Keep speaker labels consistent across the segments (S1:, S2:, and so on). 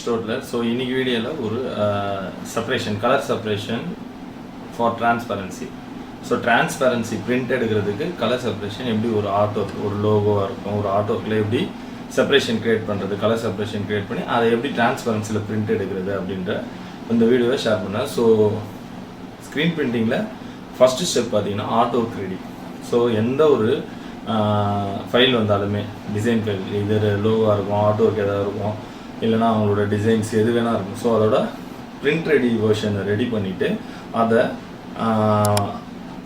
S1: Teeztotaller. So in this video separation, color separation for transparency. So transparency print எடுக்கிறதுக்கு color separation எப்படி ஒரு artwork ஒரு logo இருக்கும் ஒரு artworkல எப்படி separation create பண்றது color separation create பண்ணி அதை எப்படி transparencyல print எடுக்கிறது அப்படிங்கற இந்த வீடியோவை ஷேர் பண்ணேன். So screen printingல first step பாத்தீங்கன்னா artwork ready. So எந்த ஒரு ஃபைல் வந்தாலுமே டிசைன் ஃபைல் இதர் லோகோ இருக்கும் ஆர்ட்வொர்க் ஏதாவது இருக்கும் இல்லைனா அவங்களோட டிசைன்ஸ் எது வேணா இருக்கும். ஸோ அதோட பிரிண்ட் ரெடி வெர்ஷனை ரெடி பண்ணிவிட்டு அதை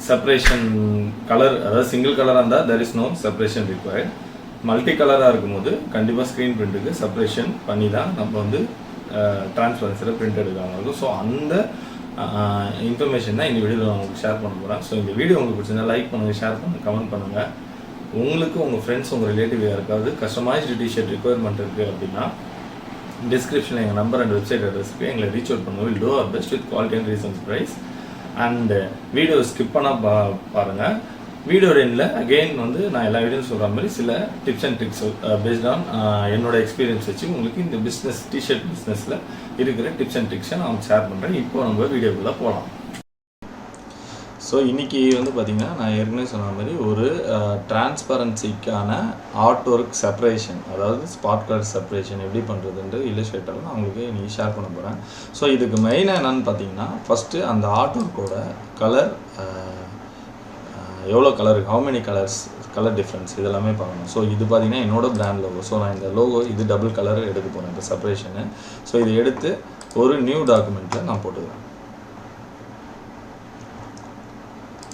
S1: செப்பரேஷன் கலர் அதாவது சிங்கிள் கலராக இருந்தால் there is no separation required. Multi கலராக இருக்கும்போது கண்டிப்பாக ஸ்க்ரீன் பிரிண்ட்டுக்கு செப்பரேஷன் பண்ணி தான் நம்ம வந்து டிரான்ஸ்பரன்சியில் பிரிண்ட் எடுக்கிறாங்க இருக்கும். ஸோ அந்த இன்ஃபர்மேஷன் தான் இந்த வீடியோவில் நான் உங்களுக்கு ஷேர் பண்ண போகிறேன். ஸோ இந்த வீடியோ உங்களுக்கு பிடிச்சிருந்தா லைக் பண்ணுங்கள், ஷேர் பண்ணுங்கள், கமெண்ட் பண்ணுங்கள். உங்களுக்கு உங்கள் ஃப்ரெண்ட்ஸ் உங்கள் ரிலேட்டிவ் யாருக்காவது கஸ்டமைஸ்டு டிஷர்ட் ரிக்வயர்மெண்ட் இருக்குது அப்படின்னா டிஸ்கிரிப்ஷனில் எங்கள் நம்பர் அண்ட் வெப்சைட் அட்ரஸ்க்கு எங்களை ரீச் அவுட் பண்ணுவோம். Will do our best with quality and reasons price. And video ஸ்கிப் பண்ணால் பாருங்கள். வீடியோ எண்டில் அகெயின் வந்து நான் எல்லா வீடியோவும் சொல்கிற மாதிரி சில tips and tricks based on என்னோட எக்ஸ்பீரியன்ஸ் வச்சு உங்களுக்கு இந்த பிஸ்னஸ் டிஷர்ட் பிஸ்னஸில் இருக்கிற டிப்ஸ் அண்ட் ட்ரிக்ஸை நான் ஷேர் பண்ணுறேன். இப்போ நம்ம வீடியோக்குள்ளே போகலாம். ஸோ இன்றைக்கி வந்து பார்த்திங்கன்னா நான் ஏற்கனவே சொன்ன மாதிரி ஒரு டிரான்ஸ்பரன்சிக்கான ஆர்ட் ஒர்க் செப்பரேஷன் அதாவது ஸ்பாட் கலர் செப்பரேஷன் எப்படி பண்ணுறதுன்ட்டு இல்லஸ்ட்ரேட்டரில் நான் உங்களுக்கு இன்றைக்கி ஷேர் பண்ண போகிறேன். ஸோ இதுக்கு மெயினாக என்னென்னு பார்த்தீங்கன்னா ஃபஸ்ட்டு அந்த ஆர்ட் ஒர்க்கோட கலர் எவ்வளோ கலர் இருக்குது, how many colours, colour difference இதெல்லாமே பார்க்கணும். ஸோ இது பார்த்திங்கன்னா என்னோடய பிராண்ட் லோகோ. ஸோ நான் இந்த லோகோ இது டபுள் கலர் எடுக்க போகிறேன் இந்த செப்பரேஷனு. ஸோ இதை எடுத்து ஒரு நியூ டாக்குமெண்ட்டில் நான் போட்டுக்கிறேன்.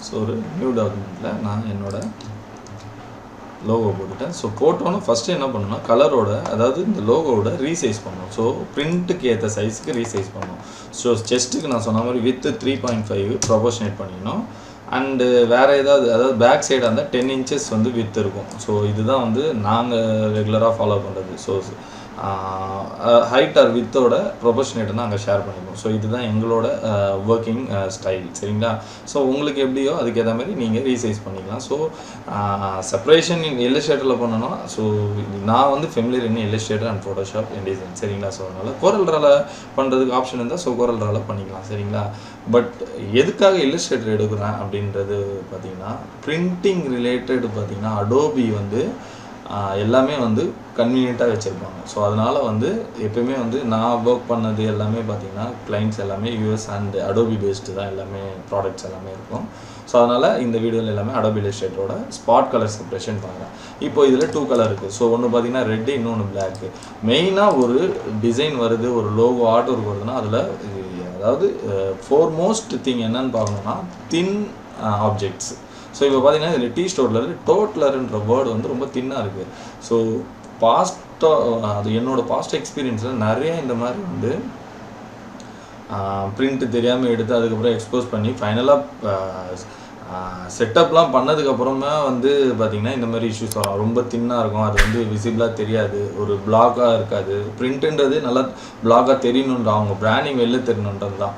S1: ஸோ ஒரு நியூ டாக்குமெண்ட்டில் நான் என்னோடய லோகோ போட்டுட்டேன். ஸோ போட்டோன்னு ஃபஸ்ட்டு என்ன பண்ணணும்னா கலரோட அதாவது இந்த லோகோவோட ரீசைஸ் பண்ணணும். ஸோ பிரிண்ட்டுக்கு ஏற்ற சைஸுக்கு ரீசைஸ் பண்ணணும். ஸோ செஸ்ட்டுக்கு நான் சொன்ன மாதிரி வித் 3.5 ப்ரொபோஷனேட் பண்ணிக்கணும். அண்டு வேறு ஏதாவது அதாவது பேக் சைடாக இருந்தால் 10 இன்ச்சஸ் வந்து வித் இருக்கும். ஸோ இதுதான் வந்து நாங்கள் ரெகுலராக ஃபாலோ பண்ணுறது. ஸோ ஹைட் ஆர் வித்தோட ப்ரொபோஷனேட்டை அங்கே ஷேர் பண்ணிப்போம். ஸோ இதுதான் எங்களோட ஒர்க்கிங் ஸ்டைல், சரிங்களா? ஸோ உங்களுக்கு எப்படியோ அதுக்கேற்ற மாதிரி நீங்கள் ரீசைஸ் பண்ணிக்கலாம். ஸோ செப்பரேஷன் இல்லஸ்ட்ரேட்டரில் பண்ணணும்னா ஸோ நான் வந்து familiar in illustrator and Photoshop and design, சரிங்களா? ஸோ அதனால் கோரல்ட்ரால பண்ணுறதுக்கு ஆப்ஷன் இருந்தால் ஸோ கோரல்ட்ரால பண்ணிக்கலாம், சரிங்களா? பட் எதுக்காக இல்லஸ்ட்ரேட்டர் எடுக்கிறேன் அப்படின்றது பார்த்தீங்கன்னா பிரிண்டிங் ரிலேட்டட் பார்த்தீங்கன்னா அடோபி வந்து எல்லாமே வந்து கன்வீனியண்ட்டாக வச்சுருப்பாங்க. ஸோ அதனால் வந்து எப்போயுமே வந்து நான் ஒர்க் பண்ணது எல்லாமே பார்த்திங்கன்னா கிளைண்ட்ஸ் எல்லாமே யூஎஸ் அண்ட் அடோபி பேஸ்டு தான் எல்லாமே ப்ராடக்ட்ஸ் எல்லாமே இருக்கும். ஸோ அதனால் இந்த வீடியோவில் எல்லாமே அடோபி இல்லஸ்ட்ரேட்டரோட ஸ்பாட் கலர் செப்பரேஷன் பண்ணுறேன். இப்போ இதில் 2 கலர் இருக்குது. ஸோ ஒன்று பார்த்திங்கன்னா ரெட்டு, இன்னொன்று பிளாக்கு. மெயினாக ஒரு டிசைன் வருது, ஒரு லோகோ ஆர்ட் ஒர்க் வருதுன்னா அதில் அதாவது ஃபோர்மோஸ்ட் திங் என்னன்னு பார்க்கணுன்னா தின் ஆப்ஜெக்ட்ஸ். ஸோ இப்போ பார்த்தீங்கன்னா இதில் டீஸ்டோட்டலர் டோட்டலர்ன்ற வேர்டு வந்து ரொம்ப தின்னாக இருக்குது. ஸோ அது என்னோடய பாஸ்ட் எக்ஸ்பீரியன்ஸில் நிறைய இந்த மாதிரி வந்து பிரிண்ட்டு தெரியாமல் எடுத்து அதுக்கப்புறம் எக்ஸ்போஸ் பண்ணி ஃபைனலாக செட்டப்லாம் பண்ணதுக்கப்புறமா வந்து பார்த்திங்கன்னா இந்த மாதிரி இஷ்யூஸ் வரும். ரொம்ப தின்னாக இருக்கும், அது வந்து விசிபிளாக தெரியாது, ஒரு பிளாக்காக இருக்காது. பிரிண்ட்டுன்றது நல்லா பிளாக்காக தெரியணுன்ற அவங்க பிராண்டிங் வெளில தெரியணுன்றது தான்.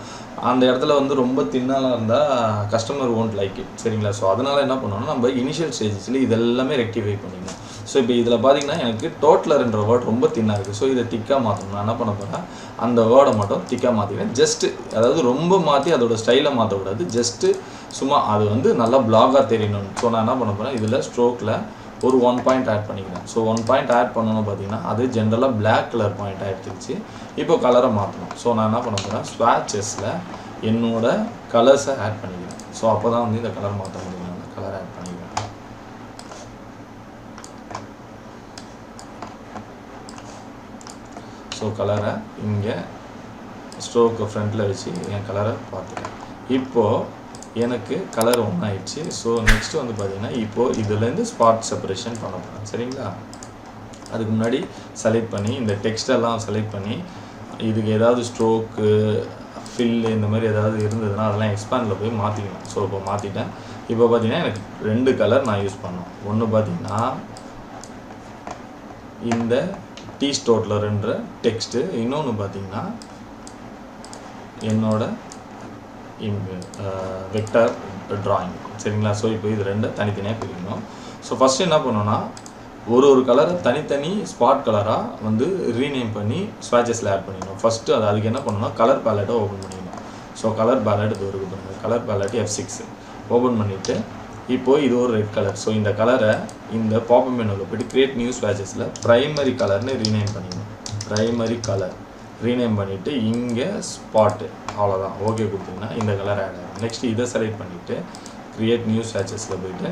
S1: அந்த இடத்துல வந்து ரொம்ப தின்னாலாம் இருந்தால் கஸ்டமர் ஓன்ட் லைக் இட், சரிங்களா? ஸோ அதனால் என்ன பண்ணணும்னா நம்ம இனிஷியல் ஸ்டேஜஸில் இதெல்லாமே ரெக்டிஃபை பண்ணிக்கணும். ஸோ இப்போ இதில் பார்த்திங்கன்னா எனக்கு டோட்டலர்ன்ற வேர்ட் ரொம்ப தின்னாக இருக்குது. ஸோ இதை திக்காக மாற்றணும். நான் என்ன பண்ண போகிறேன், அந்த வேர்டை மட்டும் திக்காக மாற்றிக்கிறேன். ஜஸ்ட்டு அதாவது ரொம்ப மாற்றி அதோட ஸ்டைலை மாற்றக்கூடாது, ஜஸ்ட்டு சும்மா அது வந்து நல்லா பிளாகாக தெரியணும். ஸோ நான் என்ன பண்ண போகிறேன், இதில் ஸ்ட்ரோக்கில் ஒரு 1 பாயிண்ட் ஆட் பண்ணிக்கிறேன். ஸோ 1 பாயிண்ட் ஆட் பண்ணணும் பார்த்தீங்கன்னா அது ஜென்ரலாக பிளாக் கலர் பாயிண்ட்டாக எடுத்துருச்சு. இப்போ கலரை மாற்றணும். ஸோ நான் என்ன பண்ண போகிறேன், ஸ்வாட்சஸில் என்னோட கலர்ஸை ஆட் பண்ணிக்கிறேன். ஸோ அப்போ தான் வந்து இந்த கலர் மாற்ற முடியும். அந்த கலர் ஆட் பண்ணிக்கிறேன். ஸோ கலரை இங்கே ஸ்ட்ரோக்கு ஃப்ரண்ட்டில் வச்சு என் கலரை பார்த்துட்டேன். இப்போது எனக்கு கலர் ஒன்றாயிடுச்சு. ஸோ நெக்ஸ்ட்டு வந்து பார்த்திங்கன்னா இப்போது இதுலேருந்து ஸ்பாட் செப்பரேஷன் பண்ண போகிறேன், சரிங்களா? அதுக்கு முன்னாடி செலக்ட் பண்ணி இந்த டெக்ஸ்டெல்லாம் செலக்ட் பண்ணி இதுக்கு ஏதாவது ஸ்ட்ரோக்கு ஃபில்லு இந்த மாதிரி ஏதாவது இருந்ததுன்னா அதெல்லாம் எக்ஸ்பேண்டில் போய் மாற்றிக்கணும். ஸோ இப்போ மாற்றிட்டேன். இப்போ பார்த்திங்கன்னா எனக்கு 2 கலர் நான் யூஸ் பண்ணோம். ஒன்று பார்த்திங்கன்னா இந்த டீஸ்டோட்டலர்ன்ற டெக்ஸ்ட்டு, இன்னொன்று பார்த்திங்கன்னா என்னோட வெக்டர் ட்ராயிங், சரிங்களா? ஸோ இப்போ இது 2 தனித்தனியாக பிரிக்கணும். ஸோ ஃபஸ்ட்டு என்ன பண்ணோன்னா ஒரு கலரை தனித்தனி ஸ்பாட் கலராக வந்து ரீநேம் பண்ணி ஸ்வாட்சஸில் ஆட் பண்ணிடணும். ஃபஸ்ட்டு அதுக்கு என்ன பண்ணணும்னா கலர் பேலட்டை ஓப்பன் பண்ணிடணும். ஸோ கலர் பேலட் இது இருக்குது பாருங்கள், கலர் பேலட் F6 ஓப்பன் பண்ணிவிட்டு இப்போது இது ஒரு ரெட் கலர். ஸோ இந்த கலரை இந்த பாப்பப் மெனுவில் போய்ட்டு கிரியேட் நியூ ஸ்வாட்சஸில் ப்ரைமரி கலர்னு ரீநேம் பண்ணிடணும். ப்ரைமரி கலர் ரீநேம் பண்ணிவிட்டு இங்கே ஸ்பாட்டு அவ்வளோதான். ஓகே கொடுத்தீங்கன்னா இந்த கலர் ஆட் ஆகும். நெக்ஸ்ட்டு இதை செலக்ட் பண்ணிவிட்டு கிரியேட் நியூ ஸ்வாட்சஸில் போய்ட்டு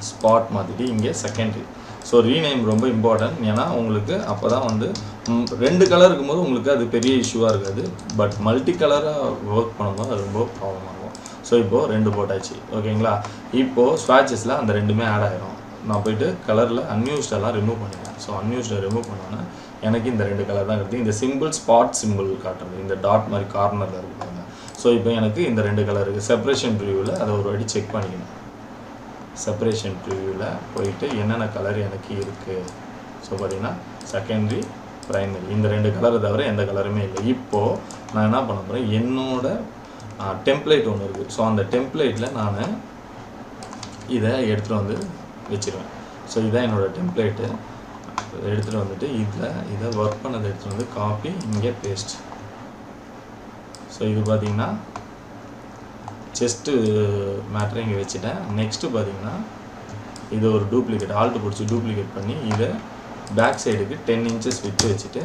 S1: ஸ்பாட் மாற்றிட்டு இங்கே செகண்டரி. ஸோ ரீநேம் ரொம்ப இம்பார்ட்டன்ட். ஏன்னா உங்களுக்கு அப்போ தான் வந்து 2 கலர் இருக்கும்போது உங்களுக்கு அது பெரிய இஷ்யூவாக இருக்காது. பட் மல்டி கலராக ஒர்க் பண்ணும்போது அது ரொம்ப ப்ராப்ளமாக இருக்கும். ஸோ இப்போது 2 போட்டாச்சு. ஓகேங்களா? இப்போது ஸ்வாட்சஸில் அந்த 2மே ஆட் ஆகிடும். நான் போய்ட்டு கலரில் அன்யூஸ்டெல்லாம் ரிமூவ் பண்ணிடுவேன். ஸோ அன்யூஸ்டை ரிமூவ் பண்ணோன்னா எனக்கு இந்த 2 கலர் தான் கிடைக்கும். இந்த சிம்பிள் ஸ்பாட் சிம்பிள் காட்டுறது, இந்த டாட் மாதிரி கார்னரில் இருக்குங்க. ஸோ இப்போ எனக்கு இந்த 2 கலர் இருக்குது. செப்பரேஷன் ப்ரிவியூவில் அதை ஒரு வாட்டி செக் பண்ணிக்கணும். செப்பரேஷன் ப்ரிவியூவில் போயிட்டு என்னென்ன கலர் எனக்கு இருக்குது. ஸோ பார்த்தீங்கன்னா செகண்டரி, ப்ரைமரி இந்த 2 கலரை தவிர எந்த கலருமே இல்லை. இப்போது நான் என்ன பண்ண போகிறேன், என்னோடய டெம்ப்ளேட் ஒன்று இருக்குது. ஸோ அந்த டெம்ப்ளேட்டில் நான் இதை எடுத்துகிட்டு வந்து வச்சுருவேன். ஸோ இதுதான் என்னோடய டெம்ப்ளேட்டு. எடுத்துகிட்டு வந்துட்டு இதை ஒர்க் பண்ணதை எடுத்துகிட்டு வந்து காப்பி இங்கே பேஸ்ட். ஸோ இது பார்த்திங்கன்னா செஸ்ட்டு மேட்ரை இங்கே வச்சுட்டேன். நெக்ஸ்ட்டு பார்த்திங்கன்னா இது ஒரு டூப்ளிகேட், ஆல்ட்டு பிடிச்சி டூப்ளிகேட் பண்ணி இதை பேக் சைடுக்கு 10 இன்ச்சஸ் விட்டு வச்சுட்டு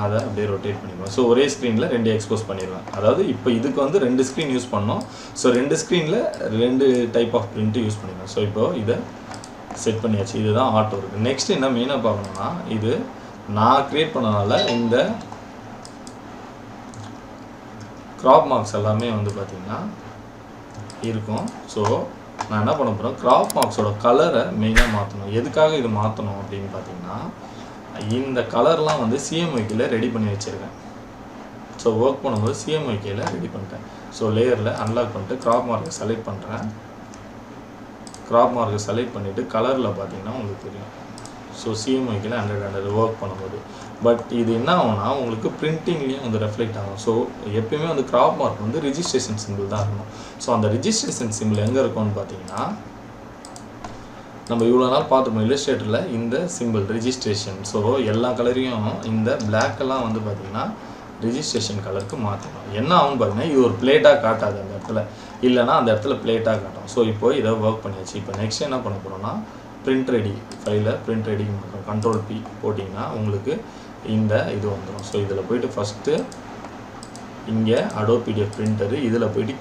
S1: அதை அப்படியே ரொட்டேட் பண்ணிடுவேன். ஸோ ஒரே ஸ்க்ரீனில் 2 எக்ஸ்போஸ் பண்ணிடுவேன். அதாவது இப்போ இதுக்கு வந்து 2 ஸ்க்ரீன் யூஸ் பண்ணோம். ஸோ 2 ஸ்க்ரீனில் 2 டைப் ஆஃப் பிரிண்ட்டு யூஸ் பண்ணிடுவேன். ஸோ இப்போது இதை செட் பண்ணியாச்சு. இதுதான் ஆர்ட் ஒர்க். நெக்ஸ்ட் என்ன மெயினாக பார்க்கணும்னா, இது நான் க்ரியேட் பண்ணனால இந்த க்ராப் மார்க்ஸ் எல்லாமே வந்து பார்த்திங்கன்னா இருக்கும். ஸோ நான் என்ன பண்ண போகிறேன், க்ராப் மார்க்ஸோட கலரை மெயினாக மாற்றணும். எதுக்காக இது மாற்றணும் அப்படின்னு பார்த்தீங்கன்னா, இந்த கலர்லாம் வந்து CMYKல ரெடி பண்ணி வச்சுருக்கேன். ஸோ ஒர்க் பண்ணும்போது CMYKல ரெடி பண்ணிட்டேன். ஸோ லேயரில் அன்லாக் பண்ணிட்டு க்ராப் மார்க்கை செலக்ட் பண்ணுறேன். க்ராப் மார்க்கை செலக்ட் பண்ணிவிட்டு கலரில் பார்த்தீங்கன்னா உங்களுக்கு தெரியும். ஸோ CMYKல 100 ஒர்க் பண்ணும்போது. பட் இது என்ன ஆகும்னா உங்களுக்கு பிரிண்டிங்லேயும் வந்து ரெஃப்ளெக்ட் ஆகும். ஸோ எப்பயுமே வந்து க்ராப் மார்க் வந்து ரிஜிஸ்ட்ரேஷன் சிம்பிள் தான் இருக்கணும். ஸோ அந்த ரிஜிஸ்ட்ரேஷன் சிம்பிள் எங்கே இருக்கும்னு பார்த்தீங்கன்னா, நம்ம இவ்வளோ நாள் பார்த்துருப்போம் இல்லஸ்ட்ரேட்டரில் இந்த சிம்பிள் ரிஜிஸ்ட்ரேஷன். ஸோ எல்லா கலரையும் இந்த பிளாக்கெல்லாம் வந்து பார்த்திங்கன்னா ரிஜிஸ்ட்ரேஷன் கலருக்கு மாற்றணும். என்ன ஆகும்னு பார்த்தீங்கன்னா, இது ஒரு பிளேட்டாக காட்டாது அந்த இடத்துல, இல்லைனா அந்த இடத்துல பிளேட்டாக காட்டும். ஸோ இப்போது இதை ஒர்க் பண்ணியாச்சு. இப்போ நெக்ஸ்ட் என்ன பண்ண போகிறோம்னா, பிரிண்ட் ரெடி ஃபைலில் பிரிண்ட் ரெடிக்கு மாற்றோம். Ctrl+P போட்டிங்கன்னா உங்களுக்கு இந்த இது வந்துடும். ஸோ இதில் போய்ட்டு ஃபஸ்ட்டு இங்கே Adobe PDF பிரிண்டரு, இதில் போய்ட்டு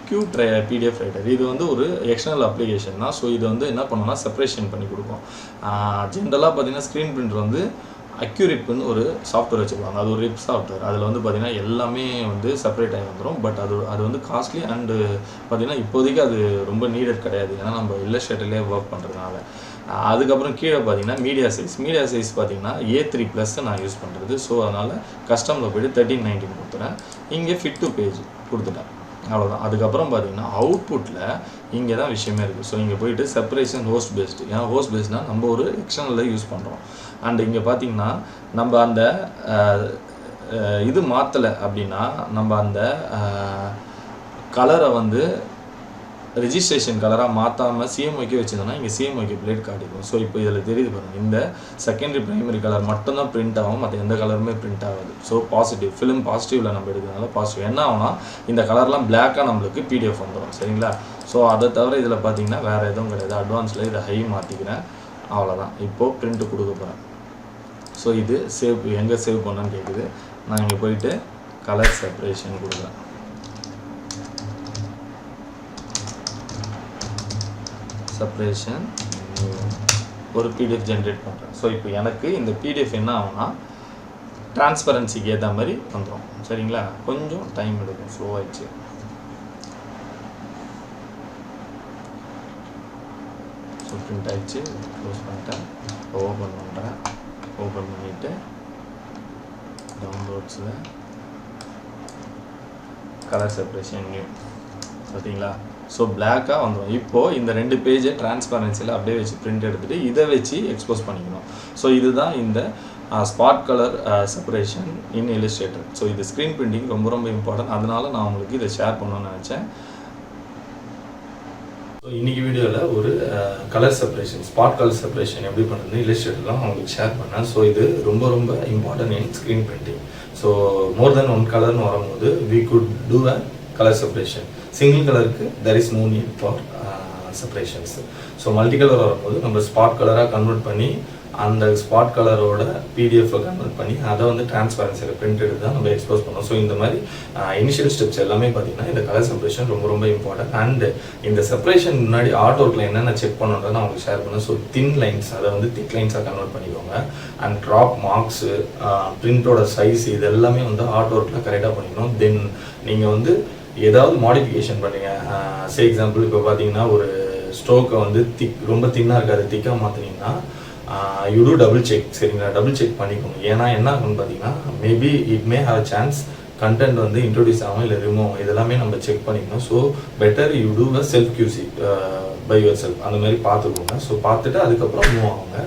S1: PDF ரைட்டர். இது வந்து ஒரு எக்ஸ்டர்னல் அப்ளிகேஷன் தான். ஸோ இது வந்து என்ன பண்ணணும்னா செப்பரேஷன் பண்ணி கொடுக்கும். ஜென்ரலாக பார்த்தீங்கன்னா ஸ்க்ரீன் பிரிண்டர் வந்து அக்யூரேட்னு ஒரு சாஃப்ட்வேர் வச்சுருப்பாங்க. அது ஒரு ரிப் சாஃப்ட்வேர். அதில் வந்து பார்த்திங்கன்னா எல்லாமே வந்து செப்பரேட் ஆகி வந்துடும். பட் அது வந்து காஸ்ட்லி அண்டு பார்த்திங்கன்னா இப்போதைக்கு அது ரொம்ப நீடட் கிடையாது. ஏன்னா நம்ம இல்லஸ்ட்ரேட்டர்லேயே ஒர்க் பண்ணுறதுனால. அதுக்கப்புறம் கீழே பார்த்தீங்கன்னா மீடியா சைஸ் பார்த்தீங்கன்னா A3+ நான் யூஸ் பண்ணுறது. ஸோ அதனால் கஸ்டமில் போய்ட்டு 1319 கொடுத்துறேன். இங்கே ஃபிட் டு பேஜ் கொடுத்துட்டேன். அவ்வளோதான். அதுக்கப்புறம் பார்த்தீங்கன்னா அவுட்புட்டில் இங்கே தான் விஷயமே இருக்குது. ஸோ இங்கே போய்ட்டு செப்பரேஷன் ஹோஸ்ட் பேஸ்டு. ஏன்னா ஹோஸ்ட் பேஸ்னால் நம்ம ஒரு எக்ஸ்டர்னலில் யூஸ் பண்ணுறோம். அண்ட் இங்கே பார்த்தீங்கன்னா நம்ம அந்த இது மாற்றலை அப்படின்னா, நம்ம அந்த கலரை வந்து ரிஜிஸ்ட்ரேஷன் கலராக மாற்றாமல் CMYK வச்சுருந்தோன்னா இங்கே CMYK பிளேட் காட்டிக்கும். ஸோ இப்போ இதில் தெரியுது பாருங்கள், இந்த செகண்டரி ப்ரைமரி கலர் மட்டும்தான் பிரிண்ட் ஆகும், மற்ற எந்த கலருமே பிரிண்ட் ஆகாது. ஸோ பாசிட்டிவ் ஃபிலிம் பாசிட்டிவில் நம்ம எடுக்கிறதுனால பாசிட்டிவ் என்ன ஆகும்னா, இந்த கலர்லாம் பிளாக்காக நம்மளுக்கு PDF வந்துடும். சரிங்களா? ஸோ அதை தவிர இதில் பார்த்தீங்கன்னா வேறு எதுவும் கிடையாது. அட்வான்ஸில் இதை ஹை மாற்றிக்கிறேன். அவ்வளோதான். இப்போது பிரிண்ட்டு கொடுக்க போகிறேன். ஸோ இது சேவ் எங்கே சேவ் பண்ணேன்னு கேட்குது. நான் இங்கே போயிட்டு கலர் செப்பரேஷன் கொடுக்குறேன். செப்பரேஷன் ஒரு PDF ஜென்ரேட் பண்ணுறேன். ஸோ இப்போ எனக்கு இந்த PDF என்ன ஆகும்னா டிரான்ஸ்பரன்சிக்கு ஏற்ற மாதிரி வந்துடும். சரிங்களா? கொஞ்சம் டைம் எடுக்கும், ஸ்லோ ஆயிடுச்சு. ஸோ பிரிண்ட் ஆகிடுச்சு. க்ளோஸ் பண்ணிட்டேன். ஓப்பன் பண்ணுறேன். ஓப்பன் பண்ணிவிட்டு டவுன்லோட்ஸில் கலர் செப்பரேஷன் நியூ பார்த்தீங்களா? ஸோ பிளாக்காக வந்துடும். இப்போது இந்த 2 பேஜை டிரான்ஸ்பரன்சியில் அப்படியே வச்சு பிரிண்ட் எடுத்துகிட்டு இதை வச்சு எக்ஸ்போஸ் பண்ணிக்கணும். ஸோ இதுதான் இந்த ஸ்பாட் கலர் செப்பரேஷன் இன் இல்லஸ்ட்ரேட்டர். ஸோ இது ஸ்க்ரீன் பிரிண்டிங் ரொம்ப ரொம்ப இம்பார்ட்டன்ட். அதனால நான் உங்களுக்கு இதை ஷேர் பண்ணணும்னு நினச்சேன். ஸோ இன்றைக்கி வீடியோவில் ஒரு colour separation, spot colour separation எப்படி பண்ணுறது இல்லஸ்ட்ரேட்டர்லாம் உங்களுக்கு ஷேர் பண்ணேன். ஸோ இது ரொம்ப ரொம்ப important in screen printing. So more then one கலர்னு வரும்போது we could do a colour separation. Single கலருக்கு there is no need for separations. So multi colour வரும்போது நம்ம ஸ்பாட் கலராக கன்வெர்ட் பண்ணி அந்த ஸ்பாட் கலரோட பிடிஎஃப்ல கன்வெர்ட் பண்ணி அதை வந்து டிரான்ஸ்பரன்சியில் பிரிண்ட் எடுத்து தான் நம்ம எக்ஸ்போஸ் பண்ணோம். ஸோ இந்த மாதிரி இனிஷியல் ஸ்டெப்ஸ் எல்லாமே பார்த்தீங்கன்னா இந்த கலர் செப்பரேஷன் ரொம்ப ரொம்ப இம்பார்ட்டன்ட். அண்ட் இந்த செப்பரேஷன் முன்னாடி ஆர்ட் ஒர்க்கில் என்னென்ன செக் பண்ணுன்றதை நான் உங்களுக்கு ஷேர் பண்ணேன். ஸோ தின் லைன்ஸ் அதை வந்து திக் லைன்ஸாக கன்வெர்ட் பண்ணிக்கோங்க. அண்ட் ட்ராப் மார்க்ஸு, பிரிண்டோட சைஸ், இது எல்லாமே வந்து ஆர்ட் ஒர்க்கில் கரெக்டாக பண்ணிக்கணும். தென் நீங்கள் வந்து ஏதாவது மாடிஃபிகேஷன் பண்ணுங்க. சே எக்ஸாம்பிள் இப்போ பார்த்தீங்கன்னா ஒரு ஸ்ட்ரோக்கை வந்து ரொம்ப தின்னாக இருக்காது, திக்காக மாற்றினீங்கன்னா யூ டூ டபுள் செக். சரிங்களா, டபுள் செக் பண்ணிக்கோங்க. ஏன்னா என்ன ஆகுன்னு பார்த்தீங்கன்னா maybe it may have chance content வந்து இன்ட்ரோடியூஸ் ஆகும் இல்லை ரிமூவ் ஆகும். இதெல்லாமே நம்ம செக் பண்ணிக்கணும். So better you do a self QC by your self. அந்த மாதிரி பார்த்துக்கோங்க. ஸோ பார்த்துட்டு அதுக்கப்புறம் மூவ் ஆகுங்க.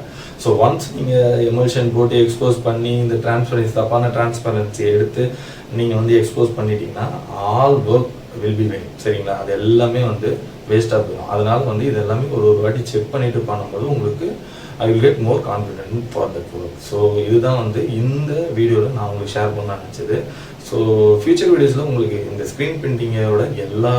S1: ஸோ ஒன்ஸ் நீங்கள் எமல்ஷன் போட்டு எக்ஸ்போஸ் பண்ணி இந்த தப்பான டிரான்ஸ்பரன்சி எடுத்து நீங்கள் வந்து எக்ஸ்போஸ் பண்ணிட்டீங்கன்னா all work will B vein. சரிங்களா, அது எல்லாமே வந்து வேஸ்ட்டாக போயிடும். அதனால் வந்து இது எல்லாமே ஒரு வாட்டி செக் பண்ணிட்டு பண்ணும்போது உங்களுக்கு I will get more confident for that work. So இதுதான் வந்து இந்த வீடியோவில் நான் உங்களுக்கு ஷேர் பண்ண நினச்சது. ஸோ ஃபியூச்சர் வீடியோஸில் உங்களுக்கு இந்த ஸ்க்ரீன் பிரிண்டிங்கோட எல்லா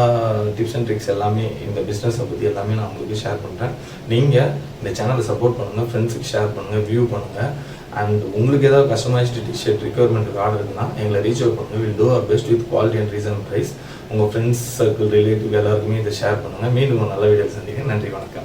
S1: டிப்ஸ் அண்ட் ட்ரிக்ஸ் எல்லாமே, இந்த பிஸ்னஸை பற்றி எல்லாமே நான் உங்களுக்கு ஷேர் பண்ணுறேன். நீங்கள் இந்த சேனலை சப்போர்ட் பண்ணுங்கள், ஃப்ரெண்ட்ஸுக்கு ஷேர் பண்ணுங்கள், வியூ பண்ணுங்கள். அண்ட் உங்களுக்கு ஏதாவது கஸ்டமைஸ்டு டிஷர்ட் ரிக்வயர்மெண்ட்டுக்கு ஆர்டர் இருக்குன்னா எங்களை ரீச் அவுட் பண்ணுங்கள். Will do our best with quality and reasonable price. உங்கள் ஃப்ரெண்ட்ஸ் சர்க்கிள் ரிலேட்டிவ் எல்லாருக்குமே இதை ஷேர் பண்ணுங்கள். மீண்டும் ஒரு நல்ல வீடியோ சந்திக்கிறேன். நன்றி, வணக்கம்.